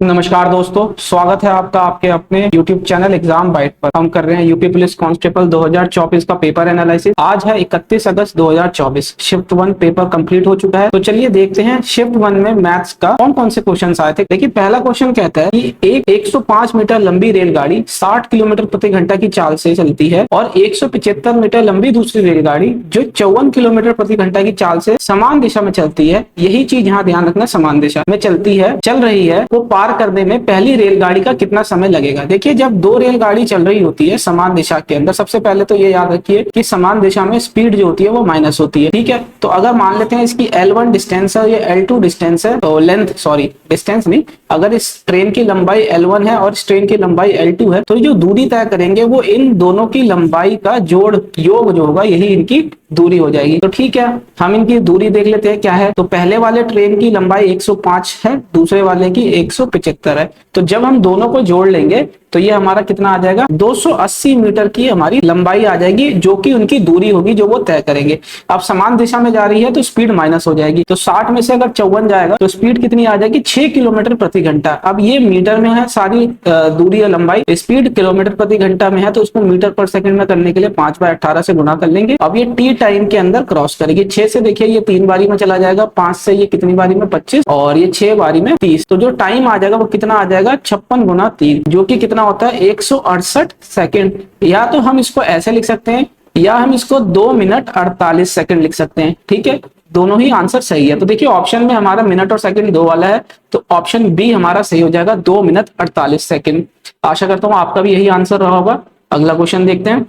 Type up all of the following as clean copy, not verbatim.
नमस्कार दोस्तों, स्वागत है आपका आपके अपने YouTube चैनल एग्जाम बाइट पर। हम कर रहे हैं यूपी पुलिस कांस्टेबल 2024 का पेपर एनालिसिस। आज है 31 अगस्त 2024। शिफ्ट 1 पेपर कंप्लीट हो चुका है। तो चलिए देखते हैं शिफ्ट 1 में मैथ्स का कौन कौन से क्वेश्चन आए थे। देखिए, पहला क्वेश्चन कहता है कि एक 105 मीटर लंबी रेलगाड़ी 60 किलोमीटर प्रति घंटा की चाल से चलती है और 175 मीटर लंबी दूसरी रेलगाड़ी जो 54 किलोमीटर प्रति घंटा की चाल से समान दिशा में चलती है। यही चीज यहाँ ध्यान रखना, समान दिशा में चलती है, चल रही है, वो पार करने में पहली रेलगाड़ी का कितना समय लगेगा। देखिए, जब दो रेलगाड़ी चल रही होती है समान दिशा के अंदर, सबसे पहले तो ये याद रखिए कि समान दिशा में स्पीड जो होती है वो माइनस होती है। ठीक है, तो अगर मान लेते हैं इसकी L1 डिस्टेंस है, ये L2 डिस्टेंस है, तो लेंथ सॉरी डिस्टेंस नहीं, अगर इस ट्रेन की लंबाई L1 है और इस ट्रेन की लंबाई L2 है, तो जो दूरी तय करेंगे वो इन दोनों की लंबाई का जोड़ योग जो होगा यही इनकी दूरी हो जाएगी। तो ठीक है, हम इनकी दूरी देख लेते हैं क्या है। तो पहले वाले ट्रेन की लंबाई 105 है, दूसरे वाले की 175 है। तो जब हम दोनों को जोड़ लेंगे तो ये हमारा कितना आ जाएगा, 280 मीटर की हमारी लंबाई आ जाएगी, जो कि उनकी दूरी होगी जो वो तय करेंगे। अब समान दिशा में जा रही है तो स्पीड माइनस हो जाएगी। तो 60 में से अगर 54 जाएगा तो स्पीड कितनी आ जाएगी, 6 किलोमीटर प्रति घंटा। अब ये मीटर में है सारी दूरी या लंबाई, स्पीड किलोमीटर प्रति घंटा में है, तो उसको मीटर पर सेकंड में करने के लिए 5/18 से गुणा कर लेंगे। अब ये टी टाइम के अंदर क्रॉस करेगी। 6 से देखिए ये 3 बारी में चला जाएगा, 5 से ये कितनी बारी में 25 और ये 6 बारी में 30। तो जो टाइम आ जाएगा वो कितना आ जाएगा, 56 गुना 3, जो कि कितना होता है 168 सेकंड। या तो हम इसको ऐसे लिख सकते हैं या हम इसको 2 मिनट 48 सेकंड लिख सकते हैं। ठीक है, दोनों ही आंसर सही है। तो देखिए, ऑप्शन में हमारा मिनट और सेकंड दो वाला है, तो ऑप्शन बी हमारा सही हो जाएगा, 2 मिनट 48 सेकंड। आशा करता हूं आपका भी यही आंसर रहा होगा। अगला क्वेश्चन देखते हैं।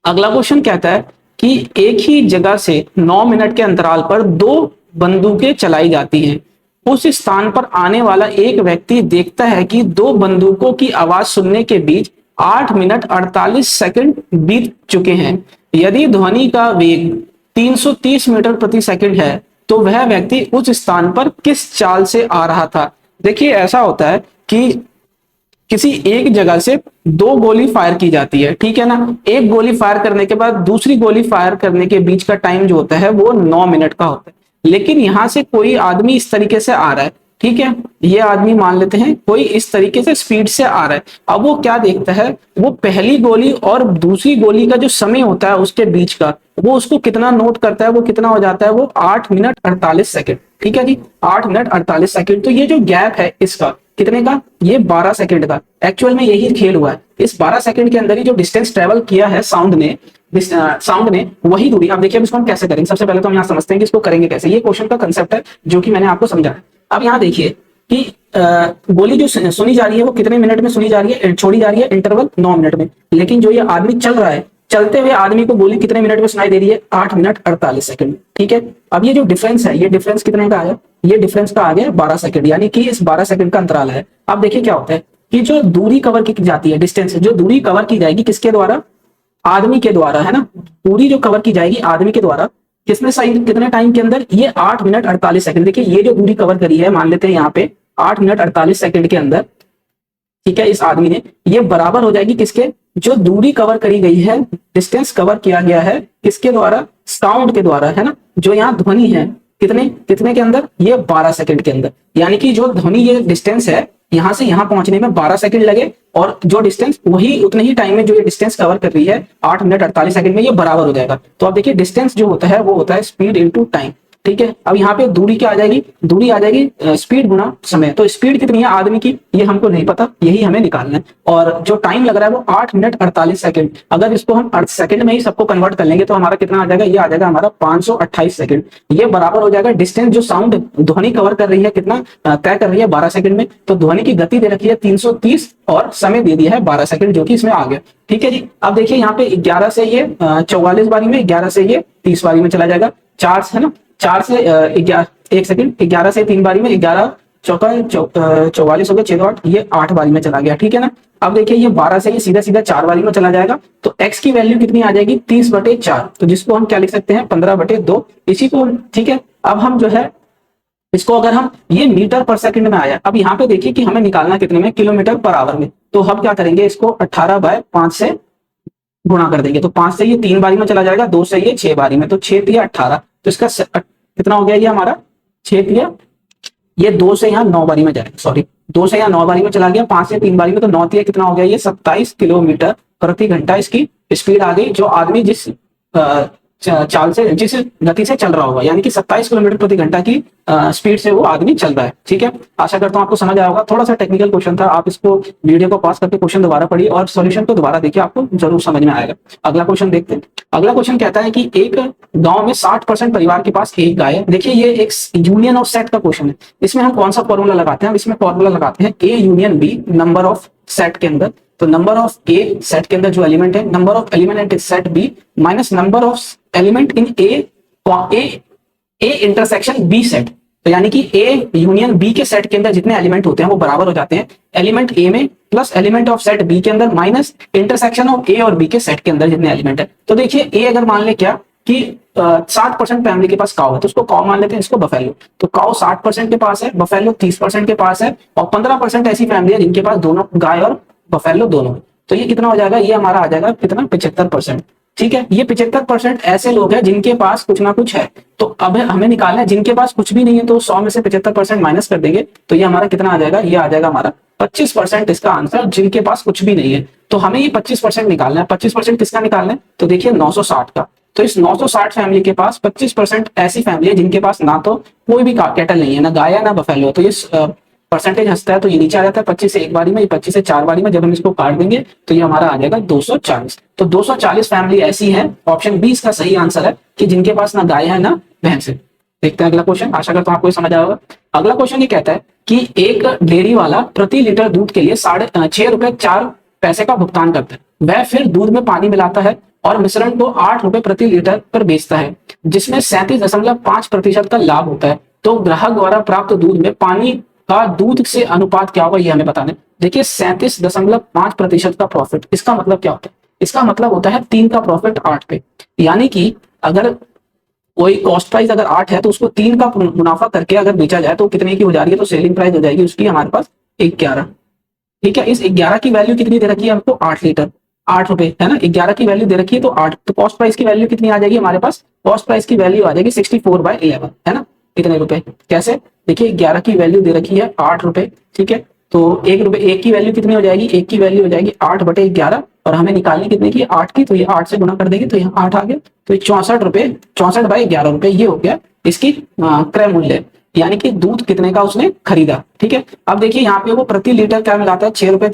अगला क्वेश्चन कहता है कि एक ही जगह से 9 मिनट के अंतराल पर 2 बंदूकें चलाई जाती हैं। उस स्थान पर आने वाला एक व्यक्ति देखता है कि 2 बंदूकों की आवाज सुनने के बीच 8 मिनट 48 सेकंड बीत चुके हैं। यदि ध्वनि का वेग 330 मीटर प्रति सेकंड है तो वह व्यक्ति उस स्थान पर किस चाल से आ रहा था। देखिए, ऐसा होता है कि किसी एक जगह से 2 गोली फायर की जाती है, ठीक है ना। एक गोली फायर करने के बाद दूसरी गोली फायर करने के बीच का टाइम जो होता है वो 9 मिनट का होता है। लेकिन यहां से कोई आदमी इस तरीके से आ रहा है, ठीक है, ये आदमी मान लेते हैं कोई इस तरीके से स्पीड से आ रहा है। अब वो क्या देखता है, वो पहली गोली और दूसरी गोली का जो समय होता है उसके बीच का, वो उसको कितना नोट करता है, वो कितना हो जाता है, वो 8 मिनट 48 सेकंड। ठीक है जी, 8 मिनट 48 सेकंड। तो ये जो गैप है इसका कितने का, ये 12 सेकंड का। एक्चुअल में यही खेल हुआ है। इस 12 सेकंड के अंदर ही जो डिस्टेंस ट्रेवल किया है साउंड ने वही दूरी। अब देखिए, अब इसको हम कैसे करेंगे। सबसे पहले तो हम यहाँ समझते हैं कि इसको करेंगे कैसे। ये क्वेश्चन का कंसेप्ट है जो कि मैंने आपको समझाया। अब यहाँ देखिए कि गोली जो सुनी जा रही है वो कितने मिनट में सुनी जा रही है, छोड़ी जा रही है, इंटरवल 9 मिनट में। लेकिन जो ये आदमी चल रहा है, चलते हुए आदमी को गोली कितने मिनट में सुनाई दे रही है, 8 मिनट 48 सेकंड। ठीक है, अब ये जो डिफरेंस है, ये डिफरेंस कितने का आया, ये डिफरेंस का आ गया 12 सेकंड, यानी कि इस 12 सेकंड का अंतराल है। अब देखिए क्या होता है कि जो दूरी कवर की जाती है, डिस्टेंस जो दूरी कवर की जाएगी किसके द्वारा, आदमी के द्वारा, है ना। दूरी जो कवर की जाएगी आदमी के द्वारा, किसने सही कितने टाइम के अंदर, ये 8 मिनट 48 सेकंड। देखिए, ये जो दूरी कवर करी है मान लेते हैं यहाँ पे 8 मिनट 48 सेकंड के अंदर, ठीक है, इस आदमी ने, ये बराबर हो जाएगी किसके, जो दूरी कवर करी गई है, डिस्टेंस कवर किया गया है किसके द्वारा, साउंड के द्वारा, है ना। जो यहाँ ध्वनि है कितने कितने के अंदर, ये 12 सेकंड के अंदर। यानी कि जो ध्वनि ये डिस्टेंस है यहां से यहां पहुंचने में 12 सेकंड लगे, और जो डिस्टेंस वही उतने ही टाइम में जो ये डिस्टेंस कवर कर रही है 8 मिनट 48 सेकंड में, ये बराबर हो जाएगा। तो अब देखिए, डिस्टेंस जो होता है वो होता है स्पीड इनटू टाइम। ठीक है, अब यहाँ पे दूरी क्या आ जाएगी, दूरी आ जाएगी स्पीड गुना समय। तो स्पीड कितनी है आदमी की ये हमको नहीं पता, यही हमें निकालना है। और जो टाइम लग रहा है वो 8 मिनट 48 सेकंड। अगर इसको हम सेकंड में ही सबको कन्वर्ट कर लेंगे तो हमारा कितना आ जाएगा, ये आ जाएगा हमारा 528 सेकंड। ये बराबर हो जाएगा डिस्टेंस जो साउंड ध्वनि कवर कर रही है कितना तय कर रही है 12 सेकंड में। तो ध्वनि की गति दे रखी है 330 और समय दे दिया है 12 सेकंड, जो कि इसमें आ गया। ठीक है जी, अब देखिए यहाँ पे 11 से ये 44 बारी में, 11 से ये 30 बारी में चला जाएगा, 4 है ना, 4 से 11 एक सेकंड, 11 से 3 बारी में, 11 चौका 44 हो गया, 6 8, ये 8 बारी में चला गया। ठीक है ना। अब देखिए, ये 12 से ये सीधा सीधा 4 बारी में चला जाएगा, तो x की वैल्यू कितनी आ जाएगी, 30/4। तो जिसको हम क्या लिख सकते हैं, 15/2 इसी को। ठीक है, अब हम जो है इसको अगर हम, ये मीटर पर सेकंड में आया, अब यहाँ पे देखिए कि हमें निकालना कितने में, किलोमीटर पर आवर में। तो हम क्या करेंगे, इसको 18/5 से गुणा कर देंगे। तो 5 से ये 3 बारी में चला जाएगा, 2 से ये 6 बारी में, तो 6 3 18। तो इसका कितना हो गया ये हमारा, 6 3, ये 2 से यहाँ 9 बारी में जाएगा, सॉरी 2 से यहाँ 9 बारी में चला गया, 5 से 3 बारी में, तो 9 3 कितना हो गया, ये 27 किलोमीटर प्रति घंटा इसकी स्पीड आ गई। जो आदमी जिस चाल से, जिस गति से चल रहा होगा, यानी कि 27 किलोमीटर प्रति घंटा की स्पीड से वो आदमी चल रहा है। ठीक है, आशा करता हूँ आपको समझ आया होगा। थोड़ा सा टेक्निकल क्वेश्चन था, आप इसको वीडियो को पॉज करके क्वेश्चन दोबारा पढ़िए और सॉल्यूशन को दोबारा देखिए, आपको जरूर समझ में आएगा। अगला क्वेश्चन देखते हैं। अगला क्वेश्चन कहता है कि एक गांव में 60% परिवार के पास एक गाय है। देखिए ये एक यूनियन और सेट का क्वेश्चन है। इसमें हम कौन सा फॉर्मूला लगाते हैं, इसमें फॉर्मूला लगाते हैं A union B number of set के अंदर। तो नंबर ऑफ ए सेट के अंदर जो एलिमेंट है, number of element in set B minus number of element in A intersection B set. तो यानी कि ए यूनियन बी के सेट के अंदर जितने एलिमेंट होते हैं वो बराबर हो जाते हैं एलिमेंट ए में plus element of set B के अंदर माइनस इंटरसेक्शन ऑफ ए और बी के सेट के अंदर जितने एलिमेंट है। तो देखिए ए अगर मान ले क्या कि 60% फैमिली के पास काउ है, तो उसको काउ मान लेते हैं, इसको बफेलो। तो काउ 60% के पास है, बफेलो 30% के पास है, और 15% ऐसी फैमिली है जिनके पास दोनों गाय और बफेलो दोनों है। तो ये कितना हो जाएगा, ये हमारा आ जाएगा कितना, 75%। ठीक है, ये 75% ऐसे लोग हैं जिनके पास कुछ ना कुछ है। तो अब हमें निकालना है जिनके पास कुछ भी नहीं है, तो 100 में से 75% माइनस कर देंगे, तो ये हमारा कितना आ जाएगा, ये आ जाएगा हमारा 25%। इसका आंसर जिनके पास कुछ भी नहीं है। तो हमें ये 25% निकालना है। 25% किसका निकालना है, तो देखिए 960 का। तो इस 960 फैमिली के पास 25% ऐसी फैमिली है जिनके पास ना तो कोई भी कैटल नहीं है, ना गाय है ना बफेलो। तो ये परसेंटेज हंसता है तो ये नीचे आ जाता है 25 से एक बारी में, 25 से 4 बारी में। जब हम इसको काट देंगे तो ये हमारा आ जाएगा 240। तो 240 फैमिली ऐसी है, ऑप्शन बी इसका सही आंसर है, कि जिनके पास ना गाय है ना भैंस है। देखते हैं अगला क्वेश्चन, आशा करता हूं आपको समझ आया होगा। अगला क्वेश्चन ये कहता है कि एक डेयरी वाला प्रति लीटर दूध के लिए 6.04 का भुगतान करता है। वह फिर दूध में पानी मिलाता है और मिश्रण को 8 रुपए प्रति लीटर पर बेचता है, जिसमें 37.5% का लाभ होता है। तो ग्राहक द्वारा प्राप्त दूध में पानी का दूध से अनुपात क्या होगा, ये हमें बताना है। देखिए 37.5% का प्रॉफिट, इसका मतलब क्या होता है, इसका मतलब होता है 3 का प्रॉफिट 8 पे। यानी कि अगर कोई कॉस्ट प्राइस अगर 8 है तो उसको 3 का मुनाफा करके अगर बेचा जाए तो कितने की हो जा रही है, तो सेलिंग प्राइस हो जाएगी उसकी हमारे पास 11। ठीक है, इस 11 की वैल्यू कितनी दे रखी है हमको, 8 लीटर, 8 रुपए है ना। 11 की वैल्यू दे रखी है तो 8, तो कॉस्ट प्राइस की वैल्यू कितनी आ जाएगी हमारे पास, कॉस्ट प्राइस की वैल्यू आ जाएगी 64/11 है ना। कितने रुपए, कैसे, देखिए 11 की वैल्यू दे रखी है 8 रुपए। ठीक है, तो 1 रुपए, 1 की वैल्यू कितनी हो जाएगी, 1 की वैल्यू हो जाएगी 8/11, और हमें निकालनी कितने की, 8 की। तो ये 8 से गुना कर देंगे तो यहाँ 8 आ गया। तो ये 64 रुपए, 64/11 रुपए ये हो गया इसकी क्रय मूल्य, यानी कि दूध कितने का उसने खरीदा। ठीक है, अब देखिए यहाँ पे वो प्रति लीटर क्या मिलाता है, 6 रुपए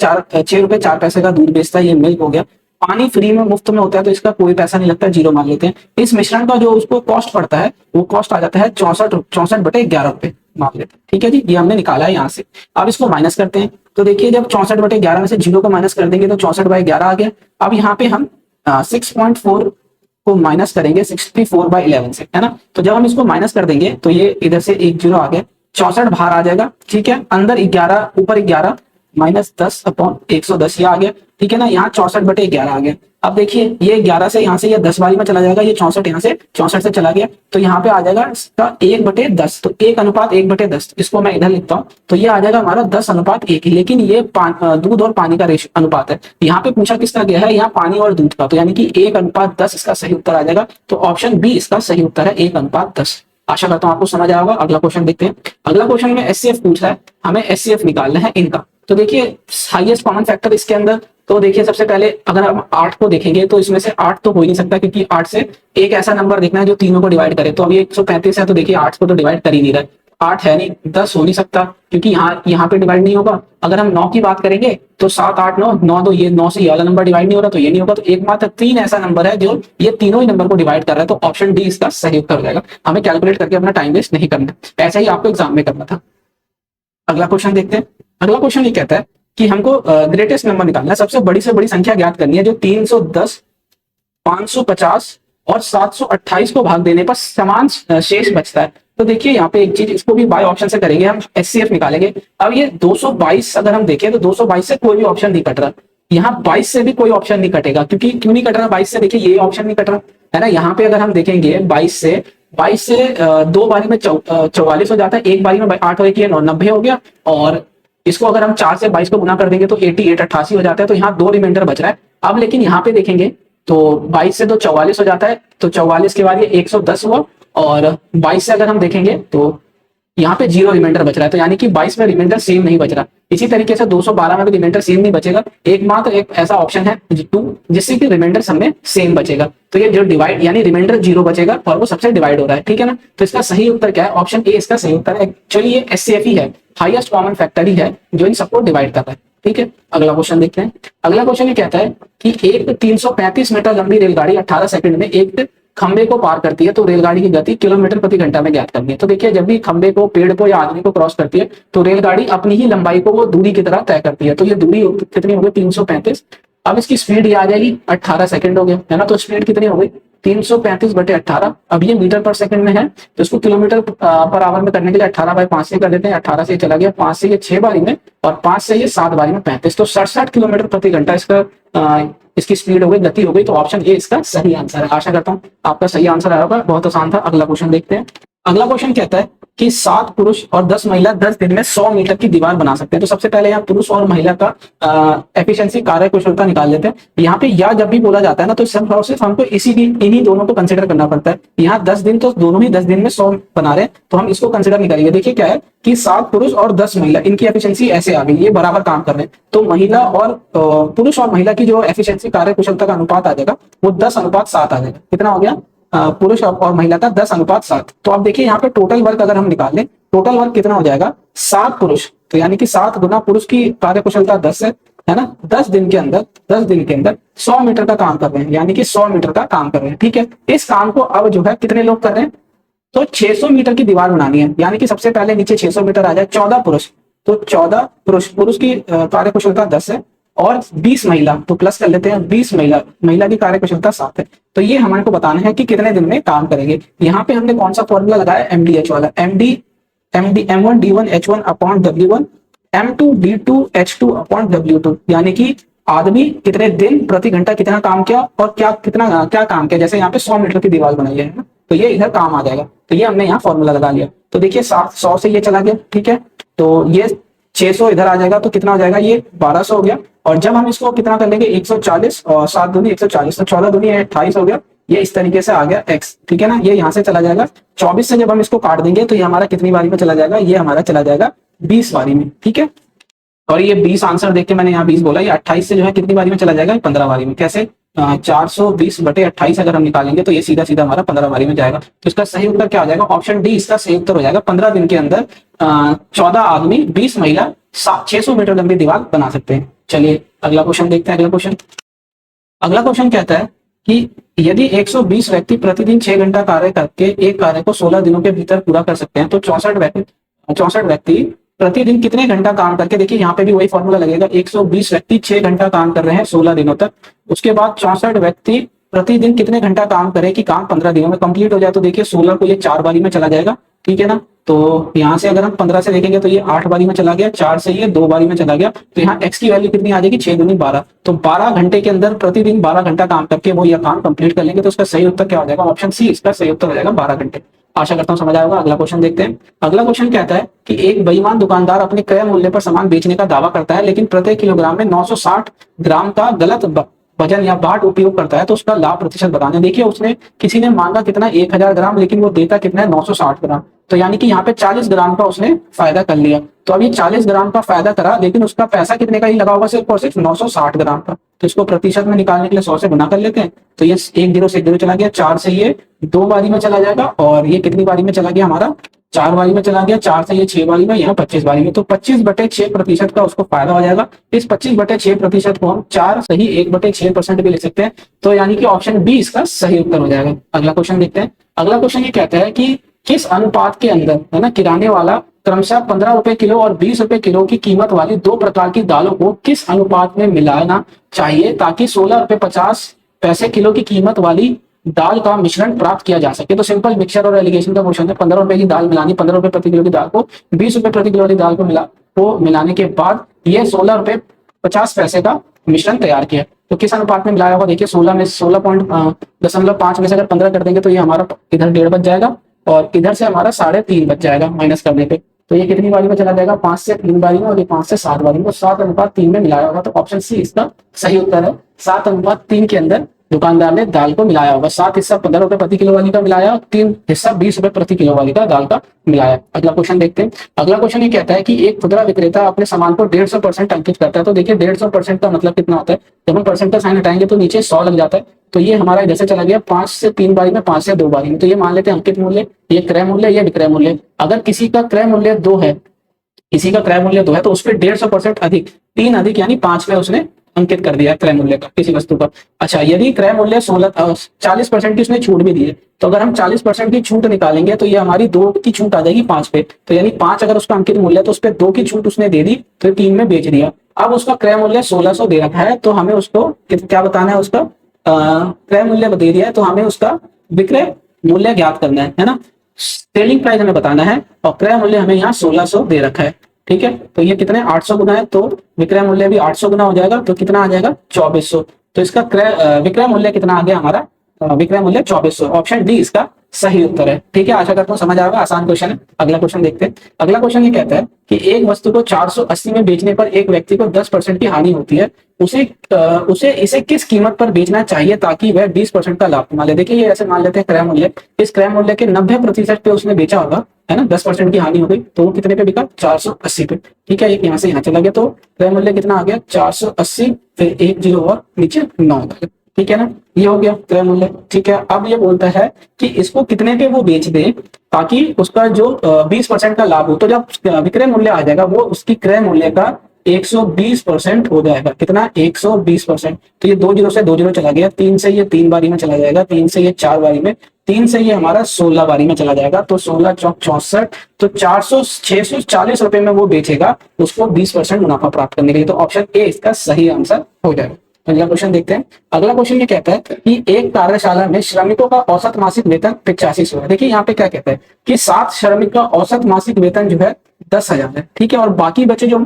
4 पैसे का दूध बेचता है, ये मिल्क हो गया। पानी फ्री में मुफ्त में होता है तो इसका कोई पैसा नहीं लगता, 0 मान लेते हैं। इस मिश्रण का जो उसको कॉस्ट पड़ता है वो कॉस्ट आ जाता है 64/11 रुपए मान लेते हैं। ठीक है जी, ये हमने निकाला है यहाँ से। अब इसको माइनस करते हैं, तो देखिए जब 64/11 में से 0 को माइनस कर देंगे तो 64/11 आ गया। अब यहाँ पे हम 6.4 को माइनस करेंगे 64/11 से, है ना। तो जब हम इसको माइनस कर देंगे तो ये इधर से एक 0 आ गया, 64 बाहर आ जाएगा। ठीक है, अंदर 11 ऊपर 11 माइनस 10/110 ये आ गया। ठीक है ना, यहाँ 64/11 आ गया। अब देखिए ये 11 से यहाँ से ये 10 बारी में चला जाएगा, ये 64 यहाँ से 64 से चला गया, तो यहाँ पे आ जाएगा इसका 1/10। तो 1:1/10, इसको मैं इधर लिखता हूँ, तो ये आ जाएगा हमारा 10:1। लेकिन ये दूध और पानी का रेशो अनुपात है। यहाँ पे पूछा किसका गया है, यहाँ पानी और दूध का, तो यानी कि 1:10 इसका सही उत्तर आ जाएगा। तो ऑप्शन बी इसका सही उत्तर है, 1:10। आशा करता हूँ आपको समझ आया होगा। अगला क्वेश्चन देखते हैं। अगला क्वेश्चन में एचसीएफ पूछ रहा है, हमें एचसीएफ निकालना है इनका। तो देखिए हाईएस्ट कॉमन फैक्टर इसके अंदर, तो देखिए सबसे पहले अगर हम 8 को देखेंगे तो इसमें से 8 तो हो ही नहीं सकता, क्योंकि 8 से एक ऐसा नंबर देखना है जो तीनों को डिवाइड करे। तो अभी 135 है, तो देखिए 8 को तो डिवाइड कर ही नहीं रहा, 8 है नहीं, 10 हो नहीं सकता, क्योंकि यहाँ पे डिवाइड नहीं होगा। अगर हम 9 की बात करेंगे तो 7 8 9 9, तो ये 9 से ये वाला नंबर डिवाइड नहीं हो रहा, तो ये नहीं होगा। तो एकमात्र 3 ऐसा नंबर है जो ये तीनों ही नंबर को डिवाइड कर रहा है, तो ऑप्शन डी इसका सही उत्तर हो जाएगा। हमें कैलकुलेट करके अपना टाइम वेस्ट नहीं करना, ऐसा ही आपको एग्जाम में करना था। अगला क्वेश्चन देखते हैं। अगला क्वेश्चन ये कहता है कि हमको ग्रेटेस्ट नंबर निकालना है, सबसे बड़ी से बड़ी संख्या ज्ञात करनी है जो 310, 550 और 728 को भाग देने पर समान शेष बचता है। तो देखिए यहाँ पे एक चीज, इसको भी बाय ऑप्शन से करेंगे हम, एचसीएफ निकालेंगे। अब ये 222 अगर हम देखें तो 222 से कोई भी ऑप्शन नहीं कट रहा, यहाँ 22 से भी कोई ऑप्शन नहीं कटेगा। क्योंकि क्यों नहीं कट रहा 22 से, देखिए ये ऑप्शन नहीं कट रहा है ना। यहाँ पे अगर हम देखेंगे 22 से 2 बारी में 44 हो जाता है, एक बारी में 8 हो गया 90 हो गया, और इसको अगर हम 4 से 22 को गुना कर देंगे तो 88 88 हो जाता है। तो यहाँ 2 रिमाइंडर बच रहा है। अब लेकिन यहाँ पे देखेंगे तो 22 से तो 44 हो जाता है, तो 44 के बाद ये 110 हुआ, और 22 से अगर हम देखेंगे तो यहाँ पे 0 रिमाइंडर बच रहा है। तो यानी कि 22 में रिमाइंडर सेम नहीं बच रहा, इसी तरीके से 212 में भी रिमाइंडर सेम नहीं बचेगा, एकमात्र एक ऐसा ऑप्शन है 2 जिससे कि रिमाइंडर सब में सेम बचेगा। तो ये जो डिवाइड यानी रिमाइंडर 0 बचेगा और वो सबसे डिवाइड हो रहा है, ठीक है ना। तो इसका सही उत्तर क्या है, ऑप्शन ए इसका सही उत्तर है। एक्चुअली ये एचसीएफ ही है, हाईएस्ट कॉमन फैक्टर ही है जो इन सबको डिवाइड कर रहा है, ठीक है। अगला क्वेश्चन देखते हैं। अगला क्वेश्चन ये कहता है कि एक 335 मीटर लंबी रेलगाड़ी 18 सेकंड में एक खंबे को पार करती है, तो रेलगाड़ी की गति किलोमीटर प्रति घंटा में ज्ञात करनी है। तो देखिए, जब भी खंबे को, पेड़ को या आदमी को क्रॉस करती है तो रेलगाड़ी अपनी ही लंबाई को वो दूरी की तरह तय करती है। तो ये दूरी कितनी हो गई, 335। अब इसकी स्पीड ये आ जाएगी 18 सेकंड हो गया, है ना। तो स्पीड कितनी हो गई, 335/18। अब ये मीटर पर सेकंड में है, तो इसको किलोमीटर पर आवर में करने के लिए 18/5 से कर देते हैं। 18 से चला गया, 5 से ये 6 बारी में, और 5 से ये 7 बारी में 35, तो 67 किलोमीटर प्रति घंटा इसकी स्पीड हो गई, गति हो गई। तो ऑप्शन ए इसका सही आंसर है। आशा करता हूँ आपका सही आंसर आया होगा, बहुत आसान था। अगला क्वेश्चन देखते हैं। अगला क्वेश्चन कहता है कि 7 पुरुष और 10 महिला 10 दिन में 100 मीटर की दीवार बना सकते हैं। तो सबसे पहले यहाँ पुरुष और महिला का एफिशिएंसी, कार्य कुशलता निकाल लेते हैं। यहाँ पे या जब भी बोला जाता है ना, तो सिर्फ हमको इन्हीं दोनों को कंसिडर करना पड़ता है। यहाँ 10 दिन, तो दोनों ही 10 दिन में 100 बना रहे हैं, तो हम इसको कंसिडर नहीं करेंगे। देखिए क्या है कि 7 पुरुष और 10 महिला, इनकी एफिशिएंसी ऐसे आ गई, ये बराबर काम कर रहे हैं। तो महिला और पुरुष और महिला की जो एफिशिएंसी, कार्य कुशलता का अनुपात आ जाएगा, वो 10:7 आ जाएगा। कितना हो गया, पुरुष और महिला का 10:7। तो अब देखिए यहाँ पे टोटल वर्क अगर हम निकाल लें, टोटल वर्क कितना हो जाएगा, 7 पुरुष, तो यानी कि 7 गुना पुरुष की कार्य कुशलता 10 है ना। 10 दिन के अंदर 100 मीटर का काम कर रहे हैं, यानी कि 100 मीटर का काम कर रहे हैं, ठीक है। इस काम को अब जो है कितने लोग कर रहे हैं, तो 600 मीटर की दीवार बनानी है, यानी कि सबसे पहले नीचे 600 मीटर आ जाए। 14 पुरुष, तो 14 पुरुष की कार्य कुशलता 10 है, और 20 महिला, तो प्लस कर लेते हैं, 20 महिला की कार्य कुशलता 7 है। तो ये हमारे को बताना है कि कितने दिन में काम करेंगे। यहाँ पे हमने कौन सा फॉर्मूला लगाया, MDH वाला, M1D1H1 upon W1, M2D2H2 upon W2, यानी कि आदमी कितने दिन प्रति घंटा कितना काम किया और क्या काम किया। जैसे यहाँ पे 100 मीटर की दीवार बनाई है ना, तो ये इधर काम आ जाएगा। तो ये हमने यहाँ फॉर्मूला लगा लिया। तो देखिए 100 से ये चला गया, ठीक है। तो ये 600 इधर आ जाएगा, तो कितना हो जाएगा, ये 1200 हो गया। और जब हम इसको कितना कर लेंगे, 140, और 7 दूनी 140, तो 14 दूनी 28 हो गया। ये इस तरीके से आ गया x, ठीक है ना। ये यहाँ से चला जाएगा, 24 से जब हम इसको काट देंगे तो ये हमारा कितनी बारी में चला जाएगा, ये हमारा चला जाएगा 20 बारी में, ठीक है। और ये 20 आंसर देख के मैंने यहाँ 20 बोला, ये 28 से जो है कितनी बारी में चला जाएगा, 15 बारी में। कैसे, 420/28 अगर हम निकालेंगे तो ये सीधा सीधा हमारा 15 बारी में जाएगा। तो इसका सही उत्तर क्या हो जाएगा, ऑप्शन डी इसका सही उत्तर हो जाएगा। 15 दिन के अंदर 14 आदमी, 20 महिला 600 मीटर लंबी दीवार बना सकते हैं। चलिए अगला क्वेश्चन देखते हैं। अगला क्वेश्चन कहता है कि यदि 120 व्यक्ति प्रतिदिन 6 घंटा कार्य करके एक कार्य को 16 दिनों के भीतर पूरा कर सकते हैं, तो 64 व्यक्ति प्रतिदिन कितने घंटा काम करके, देखिए यहाँ पे भी वही फॉर्मूला लगेगा। 120 व्यक्ति 6 घंटा काम कर रहे हैं 16 दिनों तक, उसके बाद 64 व्यक्ति प्रतिदिन कितने घंटा काम करे कि काम 15 दिनों में कंप्लीट हो जाए। तो देखिए 16 को ये 4 बारी में चला जाएगा, ठीक है ना। तो यहाँ से अगर हम 15 से देखेंगे तो ये 8 बारी में चला गया, 4 से ये 2 बारी में चला गया। तो यहाँ x की वैल्यू कितनी आ जाएगी, 6 दूनी 12। तो 12 घंटे के अंदर प्रतिदिन 12 घंटा काम करके वो यह काम कंप्लीट कर लेंगे। तो उसका सही उत्तर क्या हो जाएगा, ऑप्शन सी इसका सही उत्तर हो जाएगा, 12 घंटे। आशा करता हूँ समझ आएगा। अगला क्वेश्चन देखते हैं। अगला क्वेश्चन कहता है कि एक बेईमान दुकानदार अपने क्रय मूल्य पर सामान बेचने का दावा करता है, लेकिन प्रत्येक किलोग्राम में 960 ग्राम का गलत वजन या बाट उपयोग करता है, तो उसका लाभ प्रतिशत बताना। देखिए उसने, किसी ने मांगा कितना 1000 ग्राम, लेकिन वो देता कितना है 960 ग्राम। तो यानी कि यहाँ पे 40 ग्राम का उसने फायदा कर लिया। तो अब ये 40 ग्राम का फायदा करा, लेकिन उसका पैसा कितने का ही लगा होगा, सिर्फ और सिर्फ 960 ग्राम का। तो इसको प्रतिशत में निकालने के लिए 100 से गुना कर लेते हैं। तो ये 1 0 से 1 0 चला गया, 4 से ये 2 बारी में चला जाएगा, और ये कितनी बारी में चला गया हमारा, 4 बारी में चला गया। 4 से ये 6 बारी में, यहाँ 25 बारी में। तो 25/6% का उसको फायदा हो जाएगा। इस 25/6% को हम 4 सही 1/6% भी लिख सकते हैं। तो यानी कि ऑप्शन बी इसका सही उत्तर हो जाएगा। अगला क्वेश्चन देखते हैं। अगला क्वेश्चन ये कहता है कि किस अनुपात के अंदर, है ना, किराने वाला क्रमशः 15 रुपए किलो और 20 रुपए किलो की कीमत वाली 2 प्रकार की दालों को किस अनुपात में मिलाना चाहिए ताकि 16.50 किलो की कीमत वाली दाल का मिश्रण प्राप्त किया जा सके। तो सिंपल मिक्सचर और एलिगेशन का क्वेश्चन है। 15 रुपए की दाल मिलानी, 15 रुपए प्रति किलो की दाल को 20 रुपए प्रति किलो वाली दाल को मिलाने के बाद ये 16.50 का मिश्रण तैयार किया। तो किस अनुपात में मिलाया होगा, देखिए 16 में 16.5 में से अगर 15 कर देंगे तो ये हमारा इधर 1.5 बच जाएगा, और इधर से हमारा 3.5 बच जाएगा माइनस करने पे। तो ये कितनी बारी में चला जाएगा, 5 से 3 बारी में, और ये 5 से 7 बारी में। तो 7:3 में मिलाया होगा। तो ऑप्शन सी इसका सही उत्तर है। 7:3 के अंदर दुकानदार ने दाल को मिलाया होगा। 7 हिस्सा 15 रुपए प्रति किलो वाली का मिलाया और 3 हिस्सा 20 रुपए प्रति किलो वाली का दाल का मिलाया। अगला क्वेश्चन देखते हैं। अगला क्वेश्चन ये कहता है कि एक खुदरा विक्रेता अपने सामान को 150% अंकित करता है। तो देखिए 150% का मतलब कितना होता है, जब हम परसेंट का साइन हटाएंगे तो नीचे 100 लग जाता है। तो ये हमारा इधर से चला गया 5 से 3 बारी में, 5 से 2 बारी में। तो ये मान लेते हैं अंकित मूल्य, ये क्रय मूल्य, ये विक्रय मूल्य। अगर किसी का क्रय मूल्य 2 है, किसी का क्रय मूल्य 2 है तो उस पर 150% अधिक, 3 अधिक यानी 5 में उसने अंकित कर दिया क्रय मूल्य का किसी वस्तु का। अच्छा, यदि क्रय मूल्य 40% की उसने छूट भी दी है, तो अगर हम 40% की छूट निकालेंगे तो ये हमारी 2 की छूट आ जाएगी 5 पे। तो यानी 5 अगर उसका अंकित मूल्य है तो उस पर 2 की छूट उसने दे दी, तो 3 में बेच दिया। अब उसका क्रय मूल्य 1600 दे रखा है, तो हमें उसको क्या बताना है, उसका क्रय मूल्य दे दिया है तो हमें उसका विक्रय मूल्य ज्ञात करना है ना। सेलिंग प्राइस हमें बताना है और क्रय मूल्य हमें यहाँ 1600 दे रखा है। ठीक है, तो ये कितने 800 गुना है, तो विक्रय मूल्य भी 800 गुना हो जाएगा, तो कितना आ जाएगा 2400। तो इसका विक्रय मूल्य कितना आ गया हमारा, विक्रय मूल्य 2400। ऑप्शन डी इसका सही उत्तर है। ठीक है, आशा करता हूँ समझ आएगा, आसान क्वेश्चन है। अगला क्वेश्चन देखते हैं। अगला क्वेश्चन ये कहता है कि एक वस्तु को 480 में बेचने पर एक व्यक्ति को 10% की हानि होती है, उसे इसे किस कीमत पर बेचना चाहिए ताकि वह 20% का लाभ कमा ले। देखिए ये ऐसे मान लेते हैं क्रय मूल्य, इस क्रय मूल्य के 90% पे उसने बेचा होगा, है ना। 10% की हानि हो गई तो वो कितने पे बिका, 480 पे। ठीक है, एक यहाँ से यहाँ चला गया तो क्रय मूल्य कितना आ गया 480, फिर 1 0 और नीचे 9 आ गया। ठीक है ना, ये हो गया क्रय मूल्य। ठीक है, अब ये बोलता है कि इसको कितने पे वो बेच दे ताकि उसका जो 20% का लाभ हो। तो जब विक्रय मूल्य आ जाएगा वो उसकी क्रय मूल्य का 120% हो जाएगा। कितना, 120%। तो ये 2 0 से 2 0 चला गया, 3 से ये 3 बारी में चला जाएगा, 3 से ये 4 बारी में, 3 से ये हमारा 16 बारी में चला जाएगा। तो 16 चौक 64, तो 640 रुपए में वो बेचेगा उसको 20% मुनाफा प्राप्त करने के लिए। तो ऑप्शन ए इसका सही आंसर हो जाएगा। अगला क्वेश्चन देखते हैं। अगला क्वेश्चन ये कहता है कि एक कार्यशाला में श्रमिकों का औसत मासिक वेतन 8500 है। देखिए यहाँ पे क्या कहता है कि 7 श्रमिक का औसत मासिक वेतन जो है 10,000 है। ठीक है, और बाकी बचे जो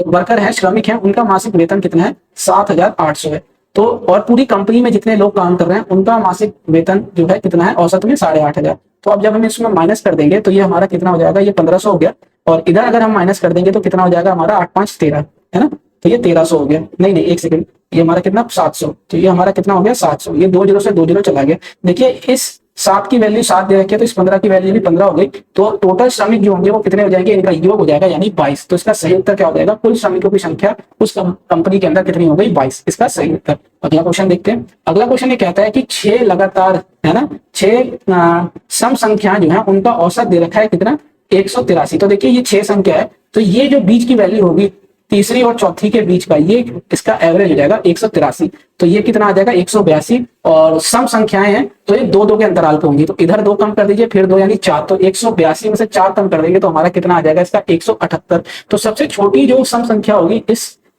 वर्कर है, श्रमिक है, उनका मासिक वेतन कितना है 7800 है। तो और पूरी कंपनी में जितने लोग काम कर रहे हैं उनका मासिक वेतन जो है कितना है औसत में 8500। तो अब जब हम इसमें माइनस कर देंगे तो ये हमारा कितना हो जाएगा, ये 1500 हो गया। और इधर अगर हम माइनस कर देंगे तो कितना हो जाएगा हमारा 8 5 13, है ना। तो ये 1300 हो गया, नहीं एक सेकंड, ये हमारा कितना 700। तो ये हमारा कितना हो गया 700। ये 2 0 से 2 0 चला गया। देखिए इस 7 की वैल्यू 7 दे रखी है तो इस 15 की वैल्यू भी 15 हो गई। तो टोटल श्रमिक जो होंगे वो कितने हो जाएंगे, इनका योग हो जाएगा यानी 22। तो इसका सही उत्तर क्या हो जाएगा, कुल श्रमिकों की संख्या उस कंपनी के अंदर कितनी हो गई 22, इसका सही उत्तर। अगला क्वेश्चन देखते हैं। अगला क्वेश्चन ये कहता है कि 6 लगातार, है ना, 6 सम संख्या जो है उनका औसत दे रखा है कितना 183। तो देखिए ये 6 संख्या है, तो ये जो बीच की वैल्यू होगी तीसरी और चौथी के बीच का, ये इसका एवरेज हो जाएगा 183। तो ये कितना आ जाएगा 182। और सम संख्याएं हैं तो ये 2 2 के अंतराल पे होंगी, तो इधर 2 कम कर दीजिए, फिर 2 यानी 4। तो 182 में से 4 कम कर देंगे तो हमारा कितना आ जाएगा इसका 178। तो सबसे छोटी जो सम संख्या होगी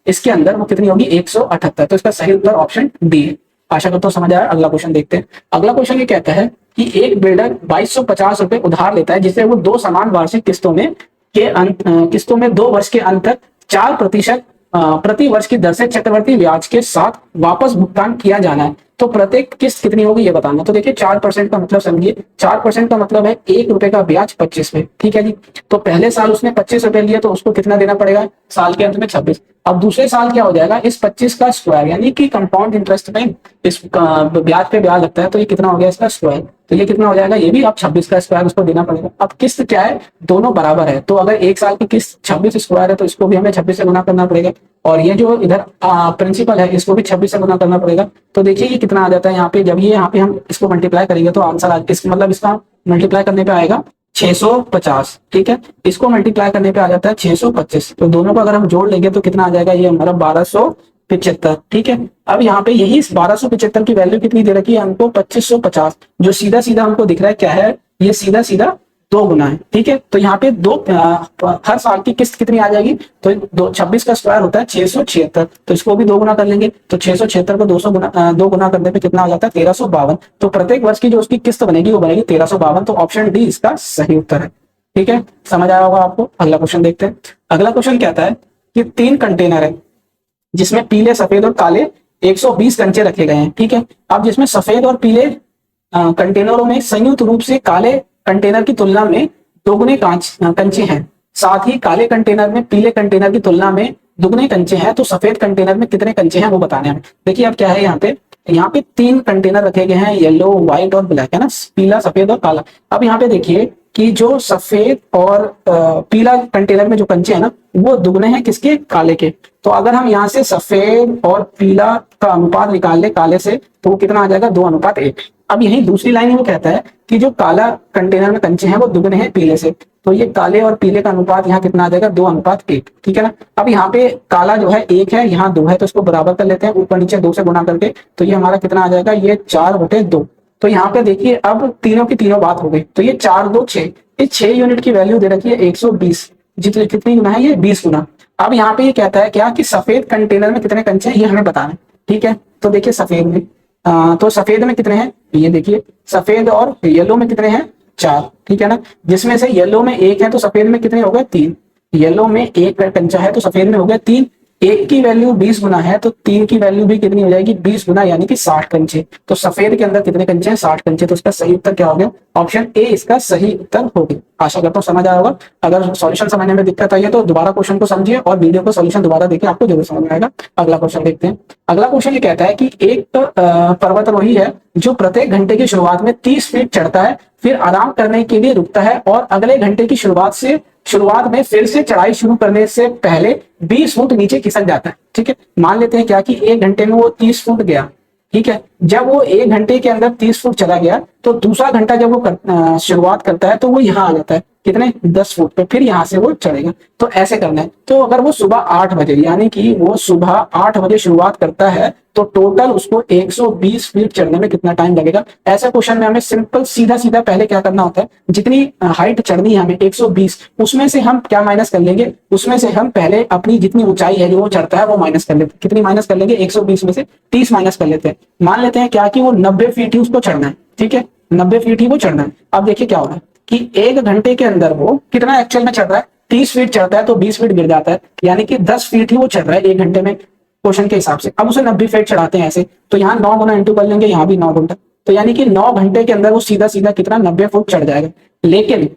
इसके अंदर वो कितनी होगी 178। तो इसका सही उत्तर ऑप्शन डी है। आशा करता हूं समझ आया। अगला क्वेश्चन देखते हैं। अगला क्वेश्चन ये कहता है कि एक बिल्डर 2250 रुपए उधार लेता है जिसे वो 2 समान वार्षिक किस्तों में 2 वर्ष के अंत तक 4% प्रति वर्ष की दर से चक्रवर्ती ब्याज के साथ वापस भुगतान किया जाना है। तो प्रत्येक किस्त कितनी होगी ये बताना। तो देखिए 4% का मतलब समझिए, 4% का मतलब है 1 रुपए का ब्याज 25 पे। ठीक है जी, तो पहले साल उसने 25 रुपए लिए तो उसको कितना देना पड़ेगा साल के अंत में 26। अब दूसरे साल क्या हो जाएगा, इस 25 का स्क्वायर, यानी कि कंपाउंड इंटरेस्ट में इस ब्याज पे ब्याज लगता है, तो ये कितना हो गया इसका स्क्वायर। तो ये कितना हो जाएगा, ये भी अब 26 का स्क्वायर उसको देना पड़ेगा। अब किस्त क्या है, दोनों बराबर है, तो अगर एक साल की किस्त 26 स्क्वायर है तो इसको भी हमें 26 से गुना करना पड़ेगा, और ये जो इधर प्रिंसिपल है इसको भी 26 से गुना करना पड़ेगा। तो देखिए ये कितना आ जाता है यहाँ पे, जब ये यहाँ पे हम इसको मल्टीप्लाई करेंगे तो आंसर मतलब इसका मल्टीप्लाई करने पे आएगा 650। ठीक है, इसको मल्टीप्लाई करने पे आ जाता है 625। तो दोनों को अगर हम जोड़ लेंगे तो कितना आ जाएगा, ये हमारा 1275। ठीक है, अब यहाँ पे यही 1275 की वैल्यू कितनी दे रखी है हमको 2550, जो सीधा सीधा हमको दिख रहा है क्या है, ये सीधा सीधा 2 गुना है। ठीक है, तो यहाँ पे हर साल की किस्त कितनी आ जाएगी, तो 26 का स्क्वायर होता है 676, तो इसको भी 2 गुना कर लेंगे। तो 676 को 2 गुना करने पे कितना आ जाता है 1352। तो प्रत्येक वर्ष की जो उसकी किस्त बनेगी वो बनेगी 1352। तो ऑप्शन डी इसका सही उत्तर है। ठीक है, समझ आया होगा आपको। अगला क्वेश्चन देखते हैं। अगला क्वेश्चन कहता है कि 3 कंटेनर है जिसमें पीले, सफेद और काले 120 कंचे रखे गए हैं। ठीक है, अब जिसमें सफेद और पीले कंटेनरों में संयुक्त रूप से काले कंटेनर की तुलना में दोगुने कंचे हैं, साथ ही काले कंटेनर में पीले कंटेनर की तुलना में दुगने कंचे हैं, तो सफेद कंटेनर में कितने कंचे हैं वो बताने हैं। देखिए अब क्या है यहाँ पे यहाँ पे 3 कंटेनर रखे गए हैं, येलो, व्हाइट और ब्लैक, है ना, पीला, सफेद और काला। अब यहाँ पे देखिए कि जो सफेद और पीला कंटेनर में जो कंचे हैं ना, वो दुगने हैं किसके, काले के। तो अगर हम यहाँ से सफेद और पीला का अनुपात निकाल ले काले से, तो वो कितना आ जाएगा, 2:1। अब यही दूसरी लाइन में वो कहता है कि जो काला कंटेनर में कंचे हैं वो दुगने हैं पीले से, तो ये काले और पीले का अनुपात यहाँ कितना आ जाएगा, 2:1, ठीक है ना। अब यहाँ पे काला जो है 1 है, यहाँ 2 है, तो इसको बराबर कर लेते हैं, ऊपर नीचे 2 से गुणा करके, तो ये हमारा कितना आ जाएगा, ये 4/2। तो यहाँ पे देखिए अब तीनों की तीनों बात हो गई, तो ये 4 2 6, ये 6 यूनिट की वैल्यू दे रखी है 120, जितने कितनी गुना है, ये 20 गुना। अब यहाँ पे ये कहता है क्या कि सफेद कंटेनर में कितने कंचे हैं, ये हमें बताना है, ठीक है। तो देखिए सफेद में तो सफेद में कितने हैं, ये देखिए सफेद और येलो में कितने हैं, 4, ठीक है ना। जिसमें से येलो में 1 है तो सफेद में कितने हो गए, 3। येलो में 1 कंचा है तो सफेद में हो गया 3। 1 की वैल्यू 20 गुना है तो 3 की वैल्यू भी कितनी हो जाएगी, 20 गुना, यानी कि 60 कंचे। तो सफेद के अंदर कितने कंचे हैं, 60 कंचे। तो इसका सही उत्तर क्या हो गया, ऑप्शन ए इसका सही उत्तर हो गया। आशा करता हूँ समझ आया होगा। अगर सॉल्यूशन समझने में दिक्कत आई है तो दोबारा क्वेश्चन को समझिए और वीडियो को सॉल्यूशन दोबारा देखिए, आपको जरूर समझ में आएगा। अगला क्वेश्चन देखते हैं। अगला क्वेश्चन ये कहता है कि एक पर्वतारोही है जो प्रत्येक घंटे की शुरुआत में 30 फीट चढ़ता है, फिर आराम करने के लिए रुकता है और अगले घंटे की शुरुआत में फिर से चढ़ाई शुरू करने से पहले 20 फुट नीचे खिसक जाता है, ठीक है। मान लेते हैं क्या कि 1 घंटे में वो 30 फुट गया, ठीक है। जब वो 1 घंटे के अंदर 30 फुट चला गया तो दूसरा घंटा जब वो शुरुआत करता है तो वो यहाँ आ जाता है कितने, 10 फुट पे, फिर यहाँ से वो चढ़ेगा। तो ऐसे करना है। तो अगर वो सुबह 8 बजे, यानी कि वो सुबह 8 बजे शुरुआत करता है तो टोटल उसको 120 फीट चढ़ने में कितना टाइम लगेगा। ऐसे क्वेश्चन में हमें सिंपल सीधा सीधा पहले क्या करना होता है, जितनी हाइट चढ़नी है हमें 120, उसमें से हम क्या माइनस कर लेंगे, उसमें से हम पहले अपनी जितनी ऊंचाई है जो वो चढ़ता है वो माइनस कर लेते हैं। कितनी माइनस कर लेंगे, 120 में से 30 माइनस कर लेते हैं। मान लेते हैं क्या कि वो 90 फीट ही उसको चढ़ना है, ठीक है, 90 फीट ही वो चढ़ना है। अब देखिए क्या हो रहा है कि 1 घंटे के अंदर वो कितना एक्चुअल में चढ़ रहा है, 30 फीट चढ़ता है तो 20 फीट गिर जाता है, यानी कि 10 फीट ही वो चढ़ रहा है 1 घंटे में क्वेश्चन के हिसाब से। अब उसे 90 फीट चढ़ाते हैं ऐसे, तो यहाँ 9 गुना इंटू कर लेंगे, यहाँ भी 9 घंटा, तो यानी कि 9 घंटे के अंदर वो सीधा सीधा कितना 90 फुट चढ़ जाएगा। लेकिन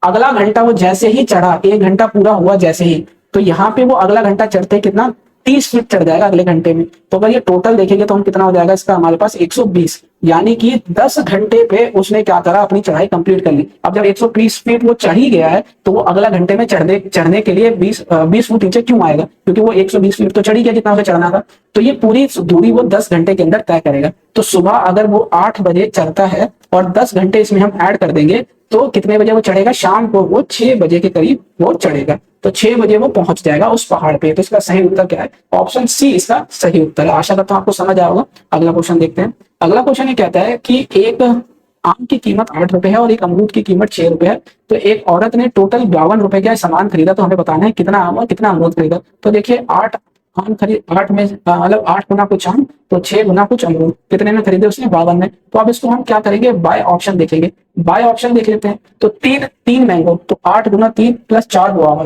अगला घंटा वो जैसे ही चढ़ा, 1 घंटा पूरा हुआ जैसे ही, तो यहाँ पे वो अगला घंटा चढ़ते कितना 30 फीट चढ़ जाएगा अगले घंटे में। तो अगर ये टोटल देखेंगे तो हम कितना हो जाएगा इसका, हमारे पास 120, यानी कि 10 घंटे पे उसने क्या करा, अपनी चढ़ाई कंप्लीट कर ली। अब जब 120 फीट वो चढ़ ही गया है तो वो अगला घंटे में चढ़ने के लिए 20 फुट नीचे क्यों आएगा, क्योंकि वो 120 फीट तो चढ़ ही गया जितना उसे चढ़ना था। तो ये पूरी दूरी वो 10 घंटे के अंदर तय करेगा। तो सुबह अगर वो 8 बजे चढ़ता है और 10 घंटे इसमें हम ऐड कर देंगे तो कितने बजे वो चढ़ेगा, शाम को वो 6 बजे के करीब वो चढ़ेगा। तो 6 बजे वो पहुंच जाएगा उस पहाड़ पे। तो इसका सही उत्तर क्या है, ऑप्शन सी इसका सही उत्तर है। आशा करता हूं आपको समझ आया होगा। अगला क्वेश्चन देखते हैं। अगला क्वेश्चन ये कहता है कि एक आम की कीमत 8 रुपए है और एक अमरूद की कीमत 6 रुपए है। तो एक औरत ने टोटल 52 रुपए का सामान खरीदा, तो हमें बताना है कितना आम और कितना अमरूद खरीदा। तो देखिए 8 आम खरीद, 8 में मतलब 8 गुना कुछ आम तो 6 गुना कुछ अमरूद, कितने में खरीदे उसने, 52 में। तो अब इसको हम क्या करेंगे, बाय ऑप्शन देखेंगे। बाय ऑप्शन देख लेते हैं। तो तीन मैंगो, तो 8 गुना 3 प्लस 4 गुआवा,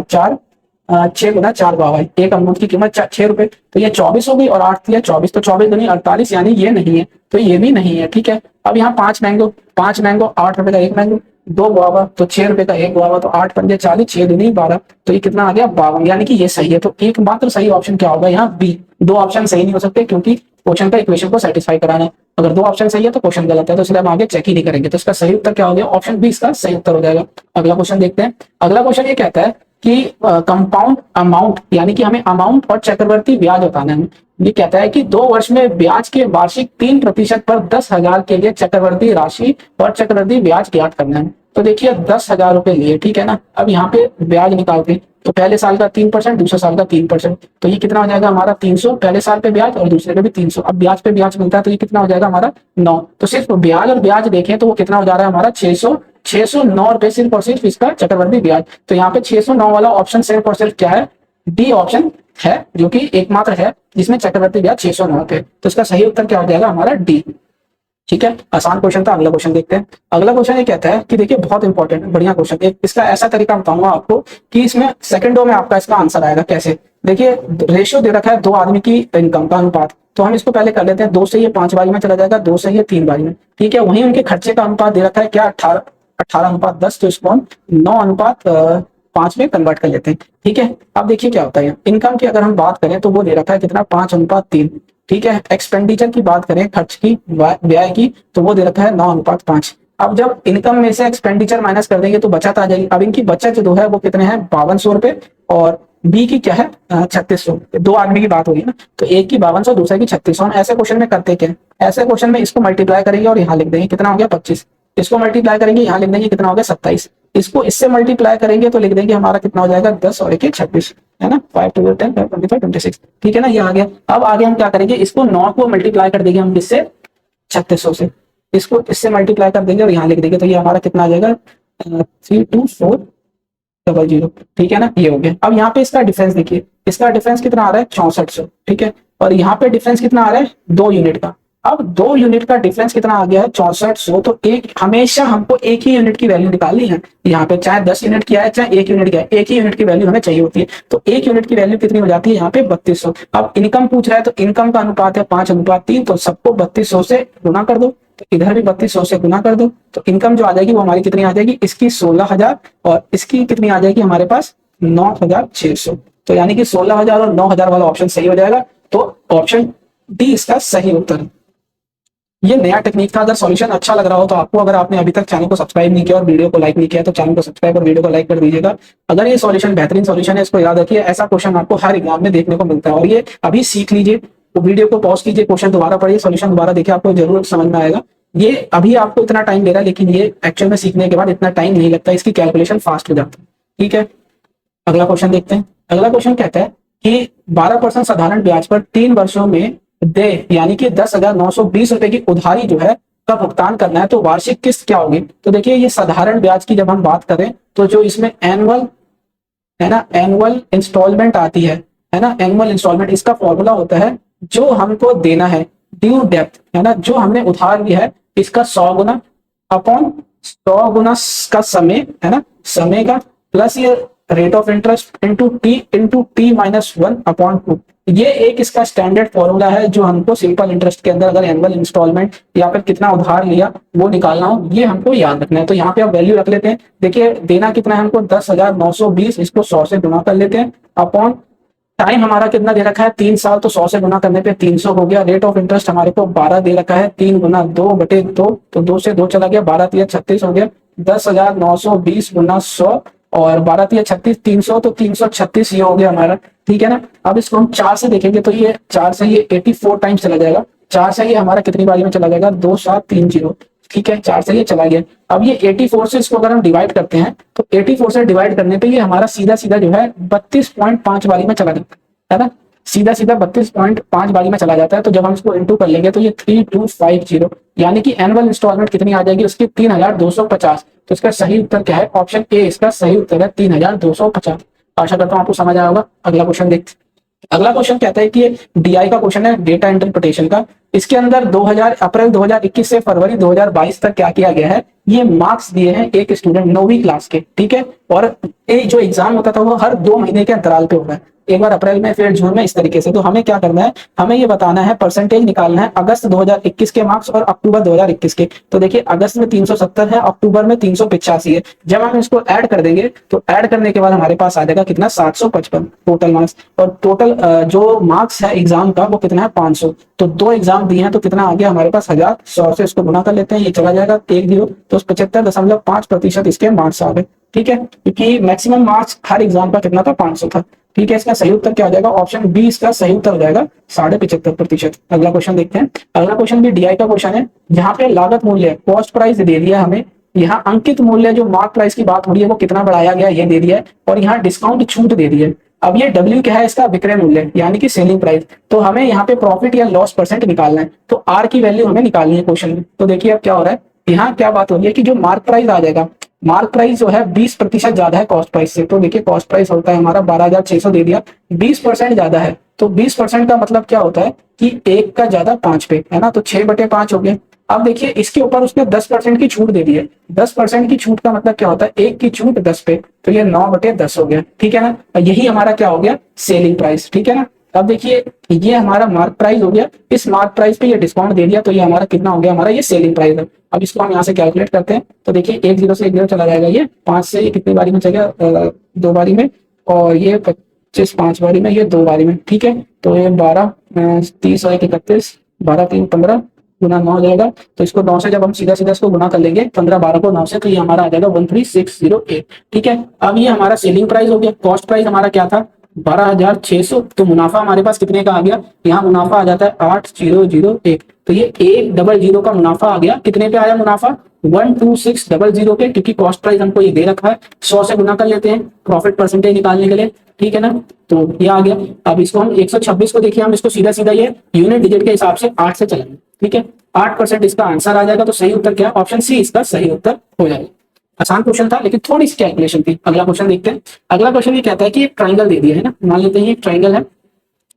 6 गुना 4 गुआवा, एक अमरूद की कीमत 6 रुपए, तो ये 24 हो गई और 8 दिया 24, तो 24 दूनी 48, यानी ये नहीं है, तो ये भी नहीं है, ठीक है। अब यहाँ 5 मैंगो 8 रुपए का एक मैंगो, 2 गुआवा तो 6 रुपए का एक गुआवा, तो 8 पंजे 40, 6 दूनी 12, तो ये कितना आ गया 52, यानी कि ये सही है। तो एकमात्र सही ऑप्शन क्या होगा यहाँ, बी। 2 ऑप्शन सही नहीं हो सकते क्योंकि क्वेश्चन का इक्वेशन को सेटिस्फाई कराना है। अगर 2 ऑप्शन सही है तो क्वेश्चन गलत है, तो इसलिए हम आगे चेक ही नहीं करेंगे। तो इसका सही उत्तर क्या हो गया, ऑप्शन बी इसका सही उत्तर हो जाएगा। अगला क्वेश्चन देखते हैं। अगला क्वेश्चन ये कहता है कि कंपाउंड अमाउंट, यानी कि हमें अमाउंट और चक्रवर्ती ब्याज बताना है। ये कहता है कि 2 वर्ष में ब्याज के वार्षिक 3% पर 10,000 के लिए चक्रवर्ती राशि और चक्रवर्ती ब्याज ज्ञात करना है। तो देखिए 10,000 रुपए लिए, ठीक है ना। अब यहाँ पे ब्याज निकालते हैं, तो पहले साल का 3%, दूसरे साल का 3%, तो ये कितना हो जाएगा हमारा 300, पहले साल पे ब्याज और दूसरे पे भी 300। अब ब्याज पे ब्याज मिलता है तो ये कितना हो जाएगा हमारा 9। तो सिर्फ ब्याज और ब्याज देखें तो वो कितना हो जा रहा है हमारा 609 रुपए सिर्फ और सिर्फ इसका चक्रवर्ती ब्याज। तो यहाँ पे 609 वाला ऑप्शन सिर्फ और सिर्फ क्या है, डी ऑप्शन है, जो कि एकमात्र है जिसमें चक्रवर्ती ब्याज 609 रुपए। तो इसका सही उत्तर क्या हो जाएगा हमारा डी, ठीक है। आसान क्वेश्चन था। अगला क्वेश्चन देखते हैं। अगला क्वेश्चन ये कहता है कि देखिए बहुत इंपॉर्टेंट बढ़िया क्वेश्चन, एक इसका ऐसा तरीका बताऊंगा आपको कि इसमें सेकंडों में आपका इसका आंसर आएगा। कैसे, देखिए रेशियो दे रखा है 2 आदमी की इनकम का अनुपात, तो हम इसको पहले कर लेते हैं। 2 से ये 5 बारी में चला जाएगा, 2 से ये 3 बारी में, ठीक है। वहीं उनके खर्चे का अनुपात दे रखा है क्या, 18:10, तो इसको हम 9:5 में कन्वर्ट कर लेते हैं, ठीक है। अब देखिए क्या होता है, इनकम की अगर हम बात करें तो वो दे रखा है कितना, 5:3, ठीक है। एक्सपेंडिचर की बात करें, खर्च की, व्यय की, तो वो दे रखा है 9:5। अब जब इनकम में से एक्सपेंडिचर माइनस कर देंगे तो बचत आ जाएगी। अब इनकी बचत जो है वो कितने हैं, 5200 रुपए, और बी की क्या है, 3600। दो आदमी की बात हो रही है ना, तो एक की 5200, दूसरे की 3600। ऐसे क्वेश्चन में करते क्या, ऐसे क्वेश्चन में इसको मल्टीप्लाई करेंगे और यहाँ लिख देंगे कितना हो गया 25, इसको मल्टीप्लाई करेंगे यहाँ लिख देंगे कितना हो गया 27, इसको इससे मल्टीप्लाई करेंगे तो लिख देंगे हमारा कितना हो जाएगा 10 और 1 26, है ना, 5 2 10 5 25 26। ठीक है ना, ये आ गया। अब आगे हम क्या करेंगे, इसको 9 को मल्टीप्लाई कर देंगे हम किससे, 3600 से, इसको इससे मल्टीप्लाई कर देंगे और यहाँ लिख देंगे, तो ये हमारा कितना आ जाएगा 32400। ठीक है ना, ये हो गया। अब यहाँ पे इसका डिफरेंस देखिए, इसका डिफरेंस कितना आ रहा है 6400। ठीक है, और यहाँ पे डिफरेंस कितना आ रहा है 2 यूनिट का। अब 2 यूनिट का डिफरेंस कितना आ गया है 6400, तो एक हमेशा हमको एक ही यूनिट की वैल्यू निकालनी है यहाँ पे, चाहे 10 यूनिट की आए चाहे 1 यूनिट की आए, एक ही यूनिट की वैल्यू हमें चाहिए होती है। तो 1 यूनिट की वैल्यू कितनी हो जाती है यहाँ पे 3200। अब इनकम पूछ रहा है तो इनकम का अनुपात है 5:3, तो सबको 3200 से गुना कर दो, तो इधर भी 3200 से गुना कर दो, तो इनकम जो आ जाएगी वो हमारी कितनी आ जाएगी, इसकी 16000 और इसकी कितनी आ जाएगी हमारे पास 9600। तो यानी कि 16000 और 9000 वाला ऑप्शन सही हो जाएगा। तो ऑप्शन डी इसका सही उत्तर है। ये नया टेक्निक था। अगर सॉल्यूशन अच्छा लग रहा हो तो आपको, अगर आपने अभी तक चैनल को सब्सक्राइब नहीं किया और वीडियो को लाइक नहीं किया तो चैनल को सब्सक्राइब और वीडियो को लाइक कर दीजिएगा। अगर ये सॉल्यूशन बेहतरीन सॉल्यूशन है, इसको याद रखिए, ऐसा क्वेश्चन आपको हर एग्जाम में देखने को मिलता है। और ये अभी सीख लीजिए, तो वीडियो को पॉज कीजिए, क्वेश्चन दोबारा पढ़िए, सॉल्यूशन दोबारा देखिए, आपको जरूर समझ में आएगा। ये अभी आपको इतना टाइम ले रहा है, लेकिन ये एक्चुअल में सीखने के बाद इतना टाइम नहीं लगता, इसकी कैलकुलेशन फास्ट हो जाती है। ठीक है, अगला क्वेश्चन देखते हैं। अगला क्वेश्चन कहता है कि 12% साधारण ब्याज पर 3 वर्षों में दे, यानी कि 10,920 रुपए की उधारी जो है का भुगतान करना है, तो वार्षिक किस्त क्या होगी। तो देखिए, ये साधारण ब्याज की जब हम बात करें तो जो इसमें एनुअल है ना, एनुअल इंस्टॉलमेंट आती है ना, एनुअल इंस्टॉलमेंट, इसका फॉर्मूला होता है जो हमको देना है, ड्यू डेप्थ है ना, जो हमने उधार लिया है इसका 100 गुना अपॉन 100 गुना का समय, है ना, समय का, प्लस ये rate of interest into T minus 1 upon 2। ये एक इसका स्टैंडर्ड फॉर्मूला है जो हमको सिंपल इंटरेस्ट के अंदर अगर एनुअल इंस्टॉलमेंट या फिर कितना उधार लिया वो निकालना हो, ये हमको याद रखना है। तो यहाँ पे आप वैल्यू रख लेते हैं। देखिए, देना कितना है हमको 10,920, इसको 100 से गुना कर लेते हैं, अपॉन टाइम हमारा कितना दे रखा है 3 साल, तो 100 से गुना करने पे 300 हो गया। रेट ऑफ इंटरेस्ट हमारे को 12 दे रखा है, 3 गुना 2/2, तो 2 से 2 चला गया, 12 36 हो गया, 10,920 गुना 100 और 12 36, 300, तो 336 ये हो गया हमारा। ठीक है ना, अब इसको हम 4 से देखेंगे तो ये 4 से ये 84 टाइम्स चला जाएगा, 4 से ये हमारा कितनी बारी में चला जाएगा 2730। ठीक है, 4 से ये चला गया। अब ये 84 से इसको अगर हम डिवाइड करते हैं तो 84 से डिवाइड करने पे ये हमारा सीधा सीधा जो है 32.5 बारी में चला जाता है ना, सीधा सीधा 32.5 बारी में चला जाता है। तो जब हम इसको इंटू कर लेंगे तो ये 3250, यानी कि एनुअल इंस्टॉलमेंट कितनी आ जाएगी उसकी 3250। तो इसका सही उत्तर क्या है, ऑप्शन ए इसका सही उत्तर है 3250। आशा करता हूं आपको समझ आया होगा। अगला क्वेश्चन देखते। अगला क्वेश्चन कहता है कि डीआई का क्वेश्चन है, डेटा इंटरप्रिटेशन का। इसके अंदर अप्रैल 2021 से फरवरी 2022 तक क्या किया गया है, ये मार्क्स दिए हैं एक स्टूडेंट 9वीं क्लास के। ठीक है, और ये जो एग्जाम होता था वो हर 2 महीने के अंतराल पे होता है, एक बार अप्रैल में फिर जून में, इस तरीके से। तो हमें क्या करना है, हमें ये बताना है, परसेंटेज निकालना है अगस्त 2021 के मार्क्स और अक्टूबर 2021 के। तो देखिए, अगस्त में 370 है, अक्टूबर में 385 है। जब हम इसको ऐड कर देंगे तो ऐड करने के बाद हमारे पास आ जाएगा कितना 755 टोटल मार्क्स, और टोटल जो मार्क्स है एग्जाम का वो कितना है 500। तो 2 एग्जाम दिए हैं तो कितना आ गया हमारे पास 1000, 100 से इसको गुना कर लेते हैं, ये चला जाएगा 10, तो 75.5% इसके मार्क्स आ गए। ठीक है, क्योंकि मैक्सिमम मार्क्स हर एग्जाम का कितना था 500 था। ठीक है, इसका सही उत्तर क्या हो जाएगा, ऑप्शन बी इसका सही उत्तर हो जाएगा 75.5%। अगला क्वेश्चन देखते हैं। अगला क्वेश्चन भी डीआई का क्वेश्चन है, यहाँ पे लागत मूल्य कॉस्ट प्राइस दे दिया हमें, यहाँ अंकित मूल्य जो मार्क प्राइस की बात हो रही है वो कितना बढ़ाया गया ये दे दिया है, और यहाँ डिस्काउंट छूट दे दी है। अब ये डब्ल्यू क्या है, इसका विक्रय मूल्य यानी कि सेलिंग प्राइस। तो हमें यहाँ पे प्रॉफिट या लॉस परसेंट निकालना है, तो आर की वैल्यू हमें निकालनी है क्वेश्चन में। तो देखिए अब क्या हो रहा है, यहाँ क्या बात हो रही है कि जो मार्क प्राइस आ जाएगा, मार्क प्राइस जो है 20% ज्यादा है कॉस्ट प्राइस से। तो देखिए, कॉस्ट प्राइस होता है हमारा 12,600 दे दिया, 20% ज्यादा है, तो 20% का मतलब क्या होता है कि 1 का ज्यादा 5 पे, है ना, तो 6/5 हो गया। अब देखिए, इसके ऊपर उसने 10% की छूट दे दी है। 10% की छूट का मतलब क्या होता है, 1 की छूट 10 पे, तो ये 9/10 हो गया। ठीक है ना, यही हमारा क्या हो गया, सेलिंग प्राइस। ठीक है ना, अब देखिए, ये हमारा मार्क प्राइस हो गया, इस मार्क प्राइस पे ये डिस्काउंट दे दिया, तो ये हमारा कितना हो गया, हमारा ये सेलिंग प्राइस है। अब इसको हम यहाँ से कैलकुलेट करते हैं, तो देखिए 1 0 से 1 0 चला जाएगा, ये 5 से ये कितनी बारी में चलेगा 2 बारी में, और ये 25 5 बारी में, ये 2 बारी में, ठीक है। तो ये 12 30 और 31, 12 3 15 गुना 9 हो जाएगा। तो इसको 9 से जब हम सीधा सीधा इसको गुना कर लेंगे, 15 12 को 9 से, तो ये हमारा आ जाएगा 13608, ठीक है। अब ये हमारा सेलिंग प्राइस हो गया। कॉस्ट प्राइस हमारा क्या था 12,600। तो मुनाफा हमारे पास कितने का आ गया, यहाँ मुनाफा आ जाता है 8001। तो ये 100 का मुनाफा आ गया। कितने पे आया मुनाफा 12600 पे, क्योंकि कॉस्ट प्राइस हमको ये दे रखा है। 100 से गुना कर लेते हैं प्रॉफिट परसेंटेज निकालने के लिए, ठीक है ना। तो ये आ गया। अब इसको हम 126 को देखिए, हम इसको सीधा सीधा ये यूनिट डिजिट के हिसाब से 8 से चलेंगे, ठीक है। 8% इसका आंसर आ जाएगा। तो सही उत्तर क्या, ऑप्शन सी इसका सही उत्तर हो जाएगा। आसान क्वेश्चन था, लेकिन थोड़ी सी कैलकुलेशन थी। अगला क्वेश्चन देखते हैं। अगला क्वेश्चन ये कहता है कि एक ट्राइंगल दे दिया है ना, मान लेते हैं एक ट्राइंगल है,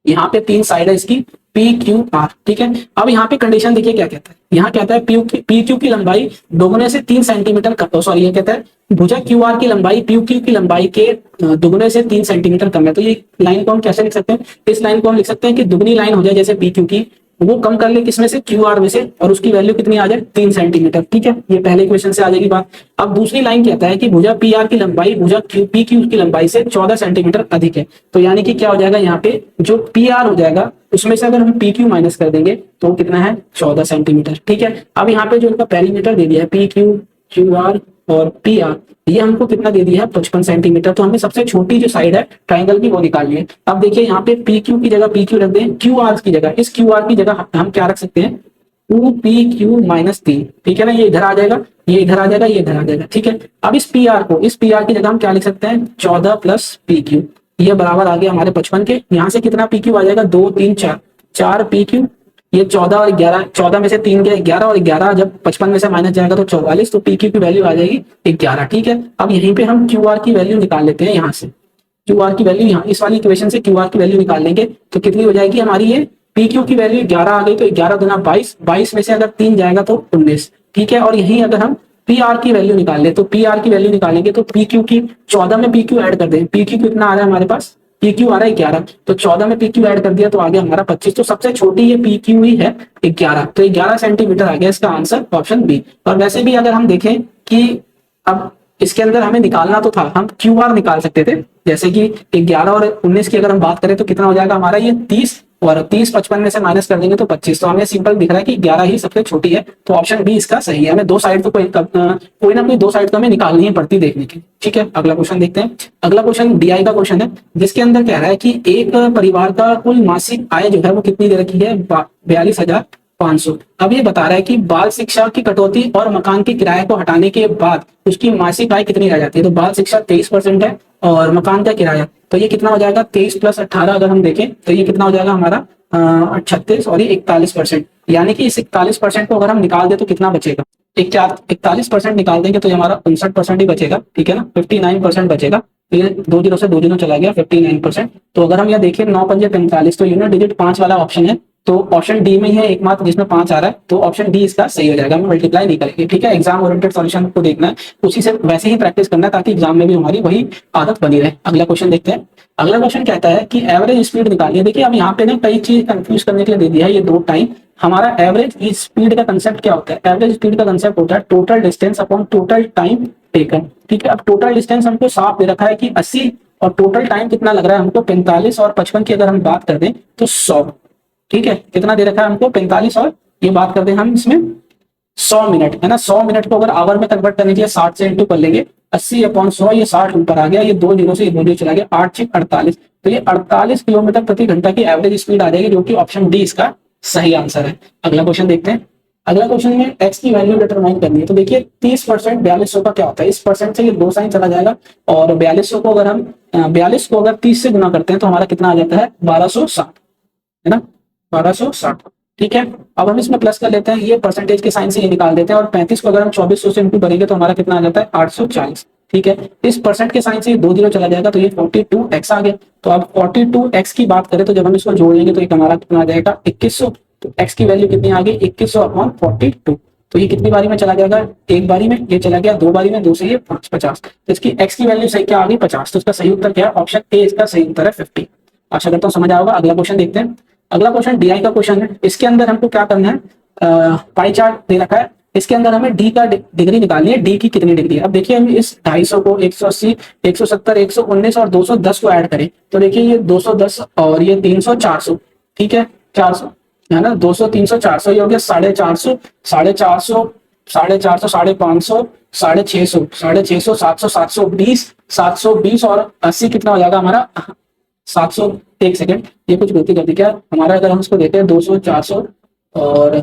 यहाँ पे 3 साइड है इसकी PQR, ठीक है। अब यहाँ पे कंडीशन देखिए क्या कहता है, यहाँ कहता है PQ की लंबाई दोगुने से 3 सेंटीमीटर कम, सॉरी ये कहता है भुजा QR की लंबाई PQ की लंबाई के दुगुने से 3 सेंटीमीटर कम है। तो ये लाइन को हम कैसे लिख सकते हैं, इस लाइन को हम लिख सकते हैं कि दुगनी लाइन हो जाए जैसे PQ की, वो कम कर ले किसमें से, QR में से, और उसकी वैल्यू कितनी आ जाए 3 सेंटीमीटर, ठीक है। ये पहले इक्वेशन से आ जाएगी बात। अब दूसरी लाइन कहता है कि भुजा PR की लंबाई भुजा PQ की लंबाई से 14 सेंटीमीटर अधिक है। तो यानी कि क्या हो जाएगा, यहाँ पे जो PR हो जाएगा उसमें से अगर हम PQ माइनस कर देंगे तो कितना है 14 सेंटीमीटर, ठीक है। अब यहाँ पे जो इनका पेरीमीटर दे दिया है PQ QR और PR, ये हमको कितना दे दिया है 55 सेंटीमीटर। तो हमें सबसे छोटी जो साइड है ट्राइंगल की वो निकालनी है। अब देखिए यहाँ पे PQ की जगह PQ रख दें, QR की जगह, इस QR की जगह हम क्या रख सकते हैं 2PQ माइनस 3, ठीक है ना। ये इधर आ जाएगा, ये इधर आ जाएगा, ये इधर आ जाएगा, ठीक है। अब इस PR को, इस PR की जगह हम क्या लिख सकते हैं 14 प्लस PQ, ये बराबर आ गया हमारे 55 के। यहाँ से कितना PQ आ जाएगा 2 3 4 PQ, ये 14 और 11, 14 में से 3 गया 11, और 11 जब 55 में से माइनस जाएगा तो 44, तो PQ की वैल्यू आ जाएगी 11, ठीक है। अब यहीं पे हम QR की वैल्यू निकाल लेते हैं। यहाँ से QR की वैल्यू, यहाँ इस वाली इक्वेशन से QR की वैल्यू निकाल लेंगे तो कितनी हो जाएगी हमारी, ये PQ की वैल्यू 11 आ गई। तो 11 दूना 22, 22 में से अगर 3 जाएगा तो 19, ठीक है। और यहीं अगर हम PR की वैल्यू निकाल ले, तो PR की वैल्यू निकालेंगे तो PQ की 14 में PQ ऐड कर दें, PQ कितना आ रहा है हमारे पास, PQ आ रहा है 11, तो 14 में PQ ऐड कर दिया तो आ गया हमारा 25। तो सबसे छोटी ये PQ ही है 11, तो 11 सेंटीमीटर आ गया इसका आंसर, ऑप्शन बी। और वैसे भी अगर हम देखें कि अब इसके अंदर हमें निकालना तो था, हम QR निकाल सकते थे, जैसे कि 11 और 19 की अगर हम बात करें तो कितना हो जाएगा हमारा ये 30, और 30 55 में से माइनस कर देंगे तो 25। तो हमें सिंपल दिख रहा है कि 11 ही सबसे छोटी है, तो ऑप्शन बी इसका सही है। हमें दो साइड तो कोई ना कोई दो साइड तो हमें निकालनी ही पड़ती देखने की, ठीक है। अगला क्वेश्चन देखते हैं। अगला क्वेश्चन DI का क्वेश्चन है, जिसके अंदर कह रहा है कि एक परिवार का कुल मासिक आय जो है वो कितनी दे रखी है 42,500। अब ये बता रहा है कि बाल शिक्षा की कटौती और मकान के किराए को हटाने के बाद उसकी मासिक आय कितनी रह जाती है। तो बाल शिक्षा 23% है और मकान का किराया, तो ये कितना हो जाएगा 23 प्लस 18 अगर हम देखें तो ये कितना हो जाएगा हमारा 36 और ये 41%। यानी कि इस 41% को अगर हम निकाल दे तो कितना बचेगा, 41% निकाल देंगे तो ये हमारा 59% ही बचेगा, ठीक है ना। 59% बचेगा, तो ये 2 जीरो से 2 जीरो चला गया 59%। तो अगर हम यह देखें 9 पंजे 45, तो यूनिट डिजिट 5 वाला ऑप्शन है, तो ऑप्शन डी में ही है एकमात्र जिसमें 5 आ रहा है, तो ऑप्शन डी इसका सही हो जाएगा। हम मल्टीप्लाई नहीं करेंगे, ठीक है। एग्जाम ओरिएंटेड सॉल्यूशन को देखना है, उसी से वैसे ही प्रैक्टिस करना है ताकि एग्जाम में भी हमारी वही आदत बनी रहे। अगला क्वेश्चन देखते हैं। अगला क्वेश्चन कहता है कि एवरेज स्पीड निकालिए। देखिए अब यहाँ पे ना कई चीज कंफ्यूज करने के लिए दे दिया है ये 2 टाइम। हमारा एवरेज स्पीड का कंसेप्ट क्या होता है, एवरेज स्पीड का कंसेप्ट होता है total distance upon total time taken, ठीक है। अब टोटल डिस्टेंस हमको साफ दे रखा है कि 80, और टोटल टाइम कितना लग रहा है हमको 45, और 55 की अगर हम बात कर दें तो 100, ठीक है। कितना दे रखा है हमको 45, और ये बात करते हैं हम इसमें 100 मिनट, है ना। 100 मिनट को अगर आवर में कन्वर्ट करने के लिए 60 से इंटू कर लेंगे, 80/100, ये 60 ऊपर आ गया, ये 2 जीरो से ये 2 जीरो चला गया, 8 6 48, तो ये 48 किलोमीटर प्रति घंटा की एवरेज स्पीड आ जाएगी, जो कि ऑप्शन डी इसका सही आंसर है। अगला क्वेश्चन देखते हैं। अगला क्वेश्चन में एक्स की वैल्यू डिटरमाइन करनी है। तो देखिए 30% 4200 का क्या होता है, इस परसेंट से ये 2 साइन चला जाएगा, और 4200 को अगर हम 42 को अगर 30 से गुना करते हैं तो हमारा कितना आ जाता है 1260, है ना, 1260, ठीक है। अब हम इसमें प्लस कर लेते हैं, ये परसेंटेज के साइन से ये निकाल देते हैं, और 35 को अगर हम 2400 से इंटू करेंगे तो हमारा कितना आ जाता है 840, ठीक है। इस परसेंट के साइन से 2 जीरो चला जाएगा, तो ये 42x आ गया। तो अब 42x की बात करें तो जब हम इसको जोड़ लेंगे तो ये हमारा कितना आ जाएगा 2100। तो x की वैल्यू कितनी आ गई 2100/42। तो ये कितनी बारी में चला जाएगा, एक बारी में, ये चला गया 2 बारी में, 2 से ये 50। तो इसकी x की वैल्यू सही क्या आ गई 50। तो इसका सही उत्तर क्या है, ऑप्शन ए इसका सही उत्तर है 50। आशा करता हूँ समझ आएगा। अगला क्वेश्चन देखते हैं। अगला क्वेश्चन DI का क्वेश्चन है। इसके अंदर हमको क्या करना है, पाई चार्ट दे रखा है, इसके अंदर हमें डी का डिग्री निकालनी है, डी की कितनी डिग्री है। अब देखिए हम इस 250 को 180, 170, 119 और 210 को ऐड करें तो देखिए ये 210 और ये 300, 400, ठीक है 400 है ना, 200, 300, 400, ये हो गया 450, 450, 450, 550, 650, 650, 700, 720, 720 और 80 कितना हो जाएगा हमारा 700। एक सेकंड, ये कुछ गलती कर दी क्या हमारा, अगर हम इसको देते हैं 200, 400 और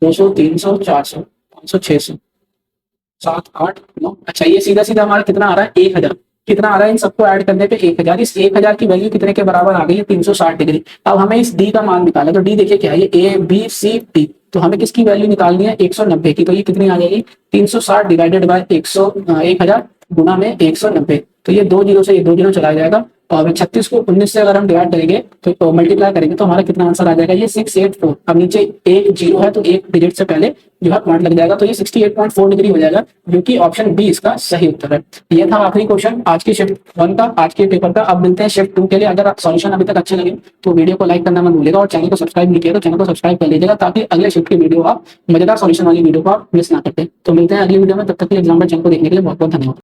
200, 300, 400, 500, 600, 7, 8, 9, अच्छा ये सीधा सीधा हमारा कितना आ रहा है 1000। कितना आ रहा है इन सबको ऐड करने पे 1000। इस 1000 की वैल्यू कितने के बराबर आ गई है 360 डिग्री। अब हमें इस डी का मान निकालना है, तो डी देखिए क्या है, ये ए बी सी डी, तो हमें किसकी वैल्यू निकालनी है 190 की, तो ये कितनी आ जाएगी 360 डिवाइडेड बाय 1000 गुना में 190, तो ये 2 जीरो से ये 2 जीरो चला जाएगा और 36 को 19 से अगर हम डिवाइड करेंगे तो मल्टीप्लाई करेंगे तो हमारा कितना आंसर आ जाएगा ये 684। अब नीचे एक जीरो है तो एक डिजिट से पहले जो है पॉइंट लग जाएगा, तो ये 68.4 डिग्री हो जाएगा, जो कि ऑप्शन बी इसका सही उत्तर है। ये था आखिरी क्वेश्चन आज की शिफ्ट 1 का, आज के पेपर का। अब मिलते हैं शिफ्ट 2 के लिए। अगर सॉल्यूशन अभी तक अच्छे लगे तो वीडियो को लाइक करना मत भूलिएगा और चैनल को सब्सक्राइब नहीं किया तो चैनल को सब्सक्राइब कर लीजिएगा, ताकि अगले शिफ्ट की वीडियो आप मजेदार सॉल्यूशन वाली वीडियो को आप मिस ना करते। तो मिलते हैं अगली वीडियो में, तब तक के लिए एग्जाम चैनल को देखने के लिए बहुत बहुत धन्यवाद।